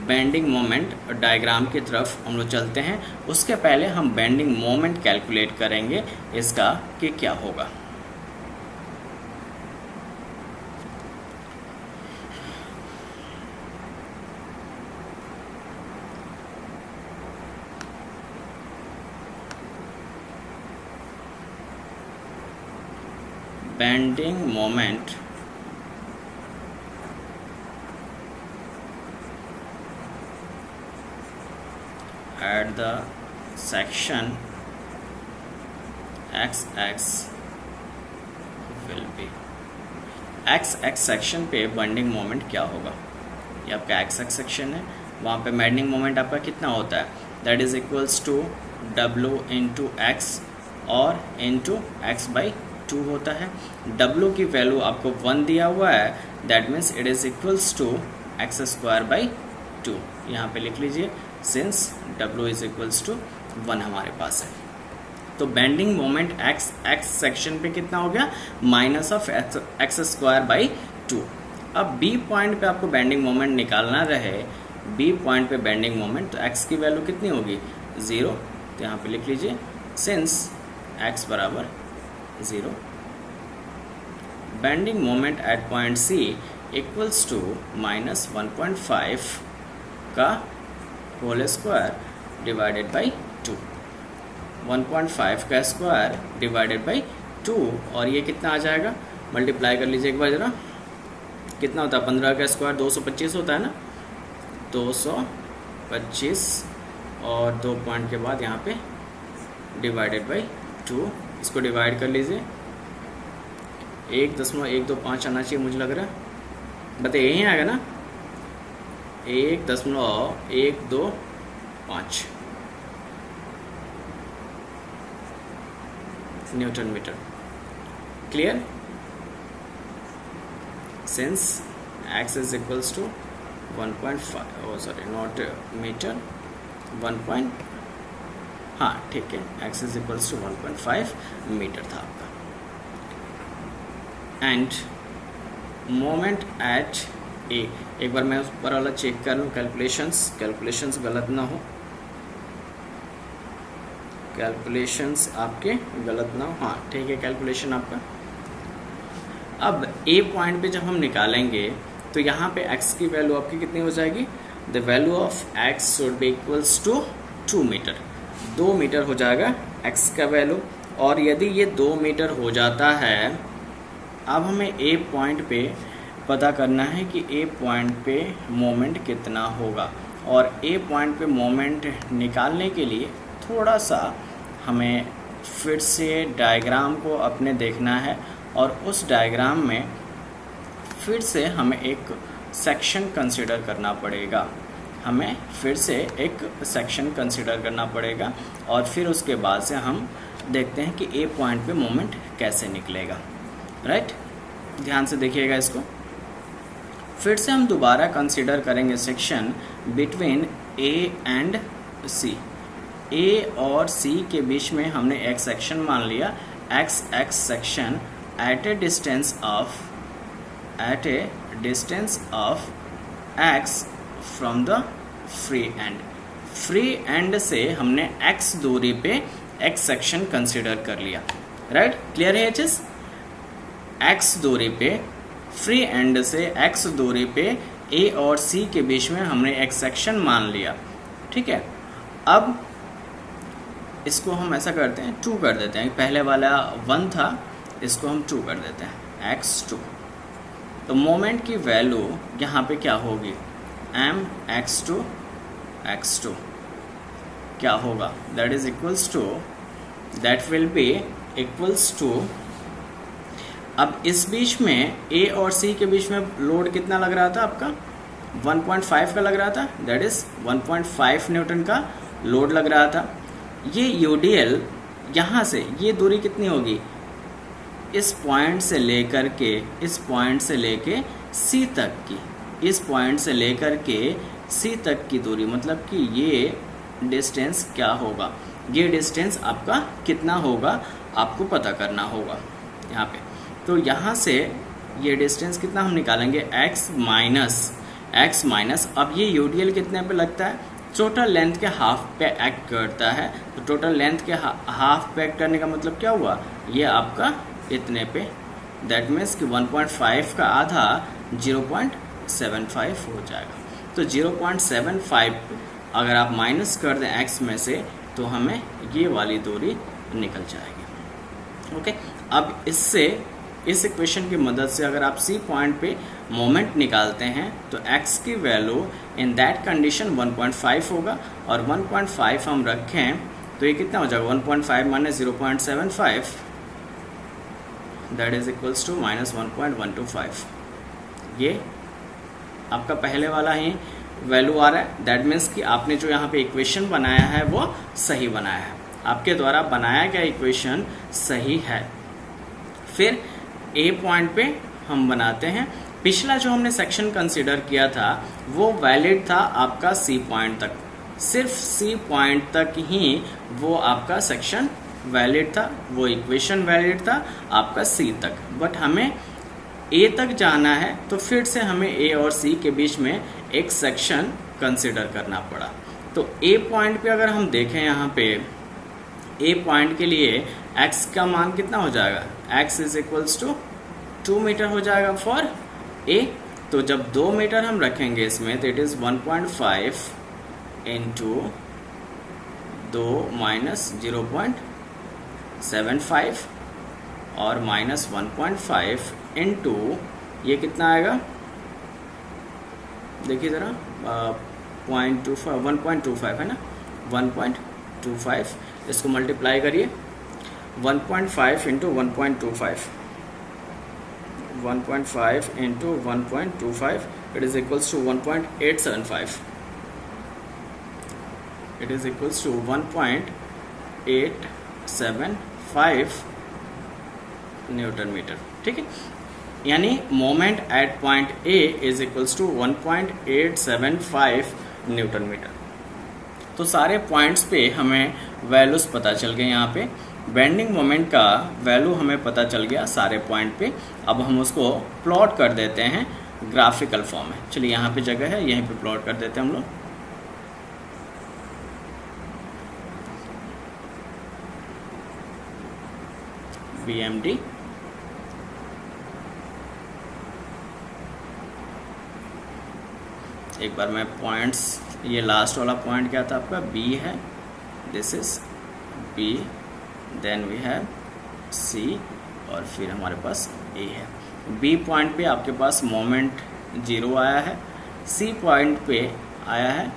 बेंडिंग मोमेंट डायग्राम की तरफ हम लोग चलते हैं, उसके पहले हम बेंडिंग मोमेंट कैलकुलेट करेंगे इसका कि क्या होगा। Bending moment at the section XX will be XX section पे बेंडिंग मोमेंट क्या होगा। ये आपका XX सेक्शन है, वहाँ पे बेंडिंग मोमेंट आपका कितना होता है, that is equals to W into x और इंटू एक्स बाई 2 होता है। W की वैल्यू आपको 1 दिया हुआ है, that means it is equals to x square by 2। यहाँ पे लिख लीजिए since W is equals to 1 हमारे पास है। तो बेंडिंग मोमेंट एक्स सेक्शन पे कितना हो गया, minus of x square by 2। अब बी पॉइंट पे आपको बेंडिंग मोमेंट निकालना रहे, बी पॉइंट पे बेंडिंग मोमेंट, तो एक्स की वैल्यू कितनी होगी, 0। तो यहाँ पे लिख लीजिए सिंस एक्स बराबर 0, bending moment at point C equals to minus 1.5 का होल स्क्वायर डिवाइडेड बाई 2, 1.5 का स्क्वायर डिवाइडेड बाई 2, और ये कितना आ जाएगा, मल्टीप्लाई कर लीजिए एक बार जरा, कितना होता है, 15 का स्क्वायर 225 होता है ना, 225 और 2 पॉइंट के बाद यहाँ पे डिवाइडेड बाई 2, इसको डिवाइड कर लीजिए, 1.125 आना चाहिए मुझे लग रहा है, बताइए यही आएगा ना, 1.125 newton metre. Clear, since x is equals to 1.5 sorry not metre 1. हाँ ठीक है, x is equals to 1.5 metre था आपका। एंड मोमेंट एट ए, एक बार मैं ऊपर वाला चेक कर लूँ, कैलकुलेशंस गलत ना हो, कैलकुलेशंस आपके गलत ना हो, हाँ ठीक है, कैलकुलेशन आपका। अब ए पॉइंट पे जब हम निकालेंगे तो यहाँ पे x की वैल्यू आपकी कितनी हो जाएगी, the value of x should be equals to 2 metre, 2 metre हो जाएगा x का वैल्यू। और यदि ये 2 मीटर हो जाता है, अब हमें ए पॉइंट पे पता करना है कि ए पॉइंट पे मोमेंट कितना होगा, और ए पॉइंट पे मोमेंट निकालने के लिए थोड़ा सा हमें फिर से डायग्राम को अपने देखना है, और उस डायग्राम में फिर से हमें एक सेक्शन कंसीडर करना पड़ेगा, हमें फिर से एक सेक्शन कंसीडर करना पड़ेगा, और फिर उसके बाद से हम देखते हैं कि ए पॉइंट पे मोमेंट कैसे निकलेगा। राइट, ध्यान से देखिएगा इसको। फिर से हम दोबारा कंसीडर करेंगे सेक्शन बिटवीन ए एंड सी। ए और सी के बीच में हमने एक सेक्शन मान लिया, x section at a distance of x from the free end. Free end से हमने एक्स दूरी पे एक्स सेक्शन कंसीडर कर लिया। राइट, क्लियर है ये चीज। एक्स दूरी पे, फ्री एंड से एक्स दूरी पे ए और सी के बीच में हमने एक सेक्शन मान लिया। ठीक है, अब इसको हम ऐसा करते हैं, 2 कर देते हैं, पहले वाला 1 था, इसको हम 2 कर देते हैं, x2। तो मोमेंट की वैल्यू यहाँ पे क्या होगी, m x2 क्या होगा, that is equals to, that will be equals to, अब इस बीच में ए और सी के बीच में लोड कितना लग रहा था आपका, 1.5 का लग रहा था, दैट इज 1.5 न्यूटन का लोड लग रहा था। ये यूडीएल यहाँ से ये दूरी कितनी होगी, इस पॉइंट से लेकर के सी तक की, इस पॉइंट से लेकर के सी तक की दूरी, मतलब कि ये डिस्टेंस क्या होगा, ये डिस्टेंस आपका कितना होगा आपको पता करना होगा यहाँ पे। तो यहाँ से ये डिस्टेंस कितना हम निकालेंगे, x माइनस, अब ये यूडीएल कितने पे लगता है, टोटल लेंथ के हाफ पे एक्ट करता है। तो टोटल लेंथ के हाफ पे एक्ट करने का मतलब क्या हुआ, ये आपका इतने पे, दैट मीन्स कि 1.5 का आधा 0.75 हो जाएगा। तो 0.75 अगर आप माइनस कर दें x में से, तो हमें ये वाली दूरी निकल जाएगी। ओके, अब इससे इस इक्वेशन की मदद से अगर आप सी पॉइंट पे मोमेंट निकालते हैं तो एक्स की वैल्यू इन दैट कंडीशन 1.5 होगा, और 1.5 हम रखें तो ये कितना हो जाएगा, 1.5 minus 0.75 that is equals to minus 1.125। ये आपका पहले वाला ही वैल्यू आ रहा है। दैट मीन्स कि आपने जो यहाँ पे इक्वेशन बनाया है वो सही बनाया है, आपके द्वारा बनाया गया इक्वेशन सही है। फिर ए पॉइंट पे हम बनाते हैं, पिछला जो हमने सेक्शन कंसीडर किया था वो वैलिड था आपका सी पॉइंट तक, सिर्फ सी पॉइंट तक ही वो आपका सेक्शन वैलिड था, वो इक्वेशन वैलिड था आपका सी तक। बट हमें ए तक जाना है तो फिर से हमें ए और सी के बीच में एक सेक्शन कंसिडर करना पड़ा। तो ए पॉइंट पे अगर हम देखें, यहाँ पे ए पॉइंट के लिए x का मान कितना हो जाएगा, x is equals to 2 metre हो जाएगा फॉर ए। तो जब 2 मीटर हम रखेंगे इसमें तो इट इज़ 1.5 इंटू 2 माइनस 0.75 और माइनस 1.5 इंटू ये कितना आएगा, देखिए ज़रा 1.25 है ना, 1.25 इसको मल्टीप्लाई करिए, 1.5 into 1.25, 1.5 into 1.25 it is equals to 1.875, it is equals to 1.875 newton metre. ठीक है, यानी moment at point A is equals to 1.875 newton metre. तो सारे पॉइंट्स पे हमें वैल्यूज पता चल गए, यहाँ पे बेंडिंग मोमेंट का वैल्यू हमें पता चल गया सारे पॉइंट पे। अब हम उसको प्लॉट कर देते हैं ग्राफिकल फॉर्म में। चलिए यहाँ पे जगह है, यहीं पे प्लॉट कर देते हैं हम लोग। BMD एक बार मैं पॉइंट्स, ये लास्ट वाला पॉइंट क्या था आपका, B है, this is B, then we have C और फिर हमारे पास A है। B पॉइंट पे आपके पास मोमेंट 0 आया है, C पॉइंट पे आया है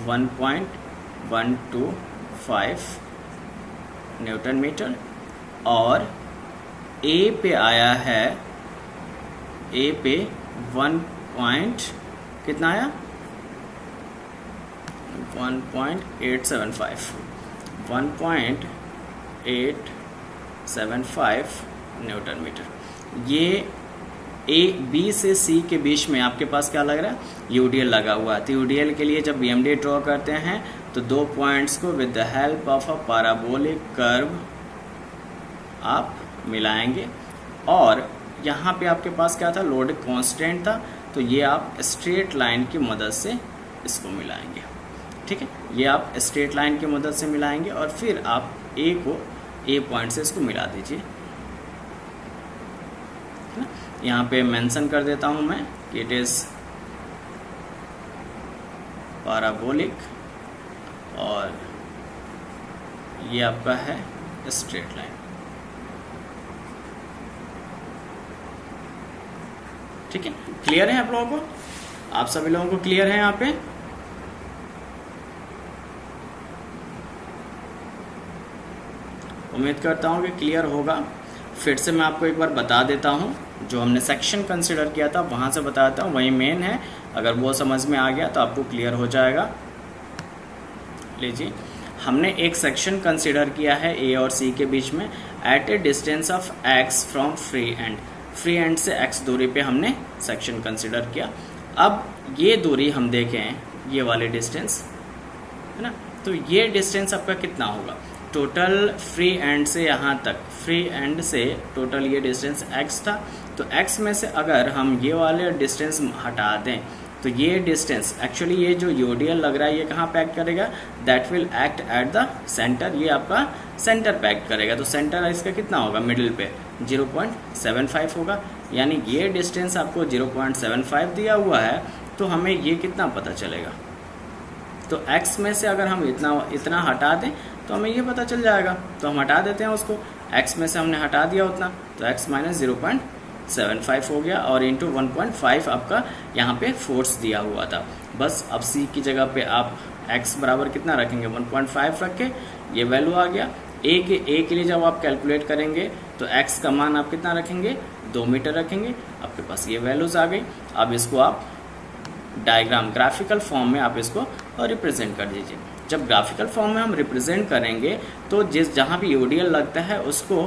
1.125 न्यूटन मीटर, और A पे आया है, A पे 1.875 न्यूटन मीटर। ये ए बी से सी के बीच में आपके पास क्या लग रहा है, यूडीएल लगा हुआ है। तो यूडीएल के लिए जब बीएमडी ड्रॉ करते हैं तो दो पॉइंट्स को with the help of a parabolic curve आप मिलाएंगे, और यहाँ पे आपके पास क्या था, लोड कांस्टेंट था, तो ये आप स्ट्रेट लाइन की मदद से इसको मिलाएंगे। ठीक है, ये आप स्ट्रेट लाइन की मदद से मिलाएंगे और फिर आप ए को ए पॉइंट से इसको मिला दीजिए। यहाँ पे मेंशन कर देता हूँ मैं कि इट इज पैराबोलिक और ये आपका है स्ट्रेट लाइन। ठीक है, क्लियर है आप लोगों को, आप सभी लोगों को क्लियर है यहाँ पे। उम्मीद करता हूँ कि क्लियर होगा। फिर से मैं आपको एक बार बता देता हूँ, जो हमने सेक्शन कंसिडर किया था वहाँ से बताता हूँ, वही मेन है। अगर वो समझ में आ गया तो आपको क्लियर हो जाएगा। लीजिए, हमने एक सेक्शन कंसिडर किया है ए और सी के बीच में at a distance of x from free end. Free end से एक्स दूरी पे हमने सेक्शन कंसिडर किया। अब ये दूरी हम देखें, ये वाले डिस्टेंस है ना, तो ये डिस्टेंस आपका कितना होगा टोटल फ्री एंड से यहाँ तक। फ्री एंड से टोटल ये डिस्टेंस x था, तो x में से अगर हम ये वाले डिस्टेंस हटा दें तो ये डिस्टेंस एक्चुअली ये जो यूडीएल लग रहा है ये कहाँ पे एक्ट करेगा, that will act at the centre. ये आपका सेंटर पे एक्ट करेगा, तो सेंटर इसका कितना होगा, मिडिल पे 0.75 होगा। यानी ये डिस्टेंस आपको 0.75 दिया हुआ है, तो हमें ये कितना पता चलेगा, तो x में से अगर हम इतना हटा दें तो हमें ये पता चल जाएगा। तो हम हटा देते हैं उसको, x में से हमने हटा दिया उतना, तो x माइनस 0.75 हो गया, और इंटू 1.5 आपका यहाँ पे फोर्स दिया हुआ था। बस अब c की जगह पे आप x बराबर कितना रखेंगे, 1.5 रख के ये वैल्यू आ गया। a के लिए जब आप कैलकुलेट करेंगे तो x का मान आप कितना रखेंगे, 2 मीटर रखेंगे, आपके पास ये वैल्यूज़ आ गई। अब इसको आप डायग्राम ग्राफिकल फॉर्म में आप इसको रिप्रेजेंट कर दीजिए। जब ग्राफिकल फॉर्म में हम रिप्रेजेंट करेंगे तो जहाँ भी यूडीएल लगता है उसको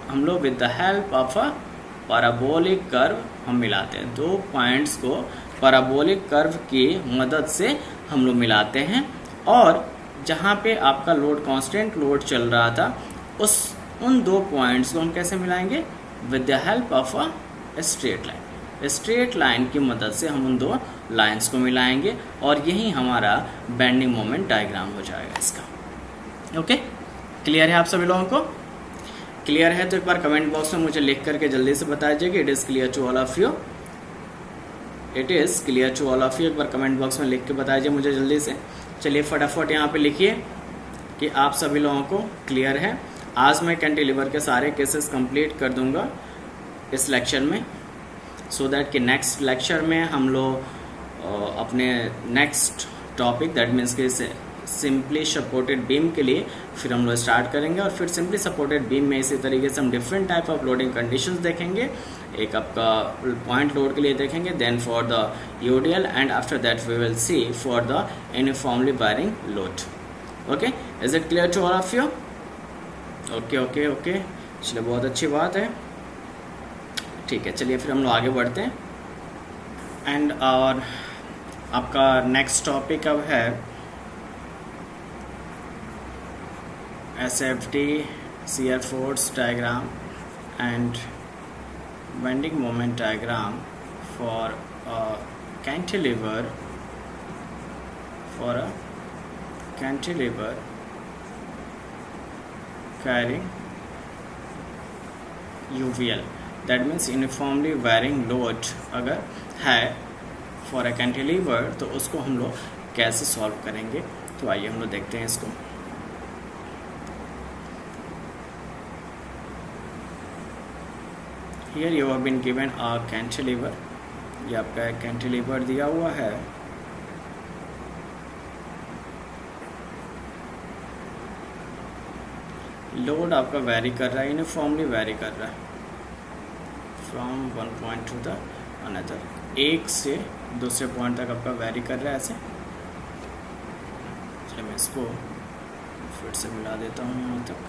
हम लोग with the help of a parabolic curve हम मिलाते हैं। 2 पॉइंट्स को पैराबोलिक कर्व की मदद से हम लोग मिलाते हैं, और जहाँ पे आपका लोड कांस्टेंट लोड चल रहा था उन 2 पॉइंट्स को हम कैसे मिलाएंगे, with the help of a straight line. Straight line की मदद से हम उन 2 लाइंस को मिलाएंगे, और यही हमारा बेंडिंग मोमेंट डायग्राम हो जाएगा इसका। ओके, क्लियर है आप सभी लोगों को? क्लियर है तो एक बार कमेंट बॉक्स में मुझे लिख करके जल्दी से बता दीजिए कि it is clear to all of you. It is clear to all of you, एक बार कमेंट बॉक्स में लिख के बता दीजिए मुझे जल्दी से। चलिए फटाफट यहाँ पे लिखिए कि आप सभी लोगों को क्लियर है। आज मैं कैंटिलीवर के सारे केसेस कंप्लीट कर दूंगा इस लेक्चर में, सो दैट कि नेक्स्ट लेक्चर में हम लोग अपने नेक्स्ट टॉपिक दैट मीन्स कि सिंपली सपोर्टेड बीम के लिए फिर हम लोग स्टार्ट करेंगे, और फिर सिंपली सपोर्टेड बीम में इसी तरीके से हम different type of loading conditions देखेंगे। एक आपका पॉइंट लोड के लिए देखेंगे, then for the UDL, and after that we will see for the uniformly varying load. Okay, is it clear to all of you? Okay okay okay, चलिए बहुत अच्छी बात है। ठीक है, चलिए फिर हम लोग आगे बढ़ते हैं। एंड और आपका नेक्स्ट टॉपिक अब है SFD shear force diagram and bending moment diagram for a cantilever carrying UVL, that means uniformly varying load अगर है फॉर अ कैंटिलीवर तो उसको हम लोग कैसे सॉल्व करेंगे। तो आइए हम लोग देखते हैं इसको। Here you have been given a cantilever, ये आपका कैंटिलीवर दिया हुआ है। लोड आपका वैरी कर रहा है, यूनिफॉर्मली वैरी कर रहा है from one point to the another, एक से दूसरे पॉइंट तक आपका वैरी कर रहा है ऐसे। चलिए मैं इसको फिर से मिला देता हूँ यहाँ तक।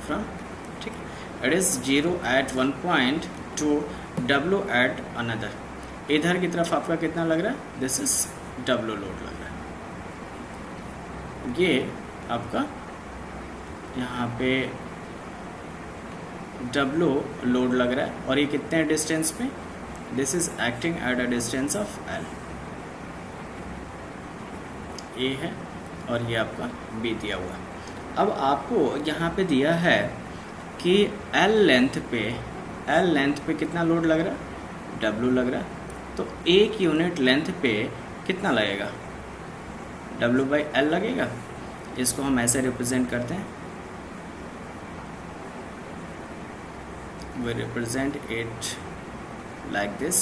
फ्रॉम, ठीक है, it is 0 at one point two W at another. इधर की तरफ आपका कितना लग रहा है, दिस इज W लोड लग रहा है। ये आपका यहाँ पे W लोड लग रहा है, और ये कितने डिस्टेंस पे, this is acting at a distance of L, A है, और ये आपका B दिया हुआ है। अब आपको यहाँ पे दिया है कि L लेंथ पे कितना लोड लग रहा है, W लग रहा है। तो 1 यूनिट लेंथ पे कितना लगेगा, W/L लगेगा। इसको हम ऐसे रिप्रेजेंट करते हैं, we represent it like this,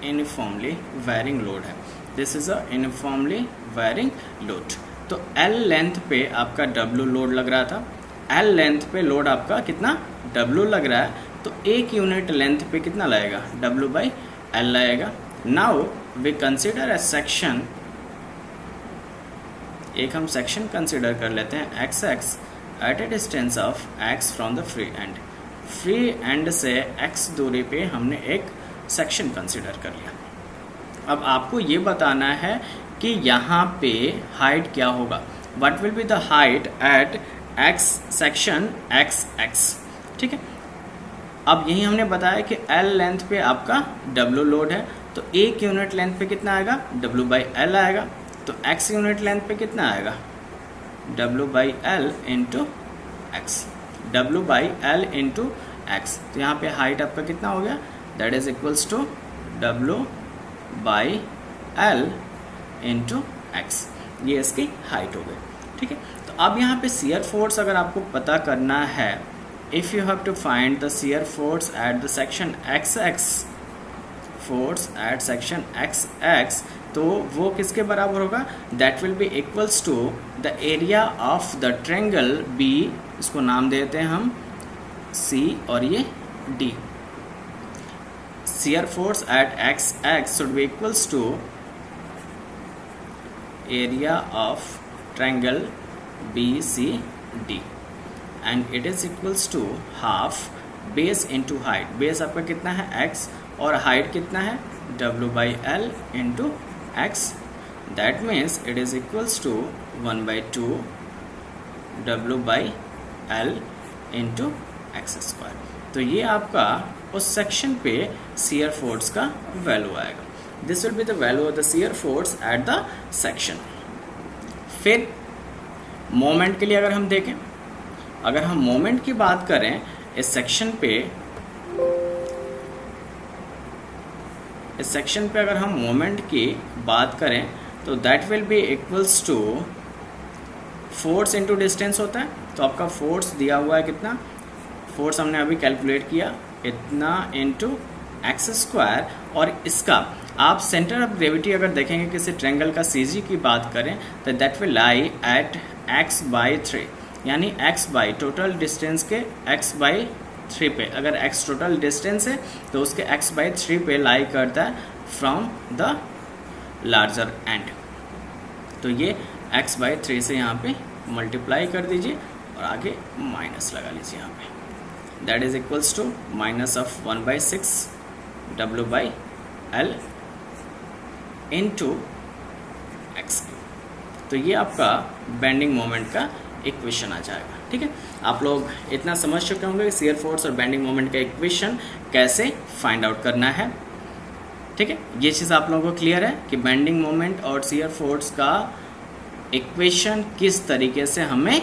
uniformly varying load है, this is a uniformly varying load। तो L लेंथ पे आपका W लोड लग रहा था, L लेंथ पे लोड आपका कितना W लग रहा है, तो 1 यूनिट लेंथ पे कितना लगेगा, W/L लगेगा। Now we consider a section, एक हम सेक्शन कंसिडर कर लेते हैं XX at a distance of x from the free end. Free end से x दूरी पे हमने एक सेक्शन कंसिडर कर लिया। अब आपको ये बताना है कि यहाँ पे हाइट क्या होगा, what will be the height at x section XX, ठीक है। अब यही हमने बताया कि L लेंथ पे आपका W लोड है, तो 1 यूनिट लेंथ पे कितना आएगा, W/L आएगा। तो x यूनिट लेंथ पे कितना आएगा, W/L into x, W/L into x. तो यहाँ पे हाइट आपका कितना हो गया, that is equals to W/L L into x, ये इसकी हाइट हो गई, ठीक है। तो अब यहाँ पे शियर फोर्स अगर आपको पता करना है, if you have to find the shear force at the section x x, force at section x x, तो वो किसके बराबर होगा, that will be equals to the area of the triangle B, इसको नाम देते हैं हम सी और ये D. Shear force at x x should be equals to area of triangle B C D and it is equals to half base into height, base आपका कितना है x और हाइट कितना है w/l into x, that means it is equals to 1/2 w/l into x square. तो ये आपका उस सेक्शन पे शियर फोर्स का वैल्यू आएगा। This will be the value of the shear force at the section. फिर मोमेंट के लिए अगर हम देखें, अगर हम मोमेंट की बात करें इस सेक्शन पे, अगर हम मोमेंट की बात करें तो that will be equals to force into distance होता है। तो आपका फोर्स दिया हुआ है कितना, फोर्स हमने अभी कैलकुलेट किया इतना इंटू एक्स स्क्वायर, और इसका आप सेंटर ऑफ ग्रेविटी अगर देखेंगे किसी ट्रायंगल का सीजी की बात करें तो that will lie at x/3, यानी x/ टोटल डिस्टेंस के x/3 पे, अगर x टोटल डिस्टेंस है तो उसके x/3 पे लाई करता है फ्रॉम द लार्जर एंड। तो ये x/3 से यहाँ पे मल्टीप्लाई कर दीजिए और आगे माइनस लगा लीजिए यहाँ पे, that is equals to minus of 1/6 w/l into x. तो ये आपका बेंडिंग मोमेंट का इक्वेशन आ जाएगा, ठीक है। आप लोग इतना समझ चुके होंगे कि शियर फोर्स और बेंडिंग मोमेंट का इक्वेशन कैसे फाइंड आउट करना है, ठीक है। ये चीज़ आप लोगों को क्लियर है कि बेंडिंग मोमेंट और शियर फोर्स का इक्वेशन किस तरीके से हमें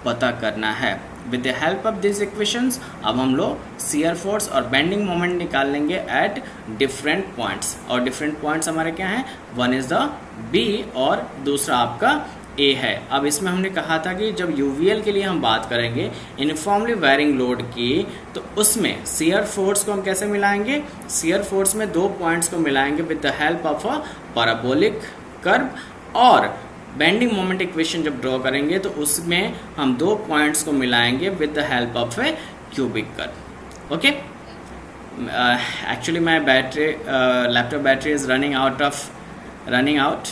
पता करना है। With the help of this equations अब हम लोग शियर फोर्स और बेंडिंग मोमेंट निकाल लेंगे एट डिफरेंट पॉइंट्स, और डिफरेंट पॉइंट्स हमारे क्या हैं, वन इज द बी और दूसरा आपका ए है। अब इसमें हमने कहा था कि जब यूवीएल के लिए हम बात करेंगे यूनिफॉर्मली वेरिंग लोड की, तो उसमें शियर फोर्स को हम कैसे मिलाएंगे, शियर फोर्स में दो पॉइंट्स को मिलाएंगे with the help of a parabolic curve, और बेंडिंग मोमेंट इक्वेशन जब ड्रॉ करेंगे तो उसमें हम दो पॉइंट्स को मिलाएंगे with the help of A cubic curve. Okay, actually my battery laptop battery is running out,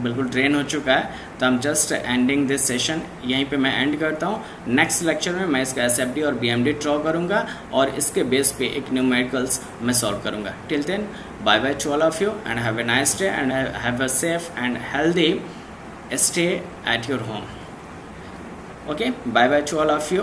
बिल्कुल ड्रेन हो चुका है, तो हम जस्ट एंडिंग दिस सेशन यहीं पे मैं एंड करता हूँ। नेक्स्ट लेक्चर में मैं इसका एसएफडी और बीएमडी ड्रॉ करूँगा और इसके बेस पे एक न्यूमेरिकल्स मैं सॉल्व करूँगा। Till then bye bye to all of you and have a nice day and have a safe and healthy stay at your home. Okay, bye bye to all of you.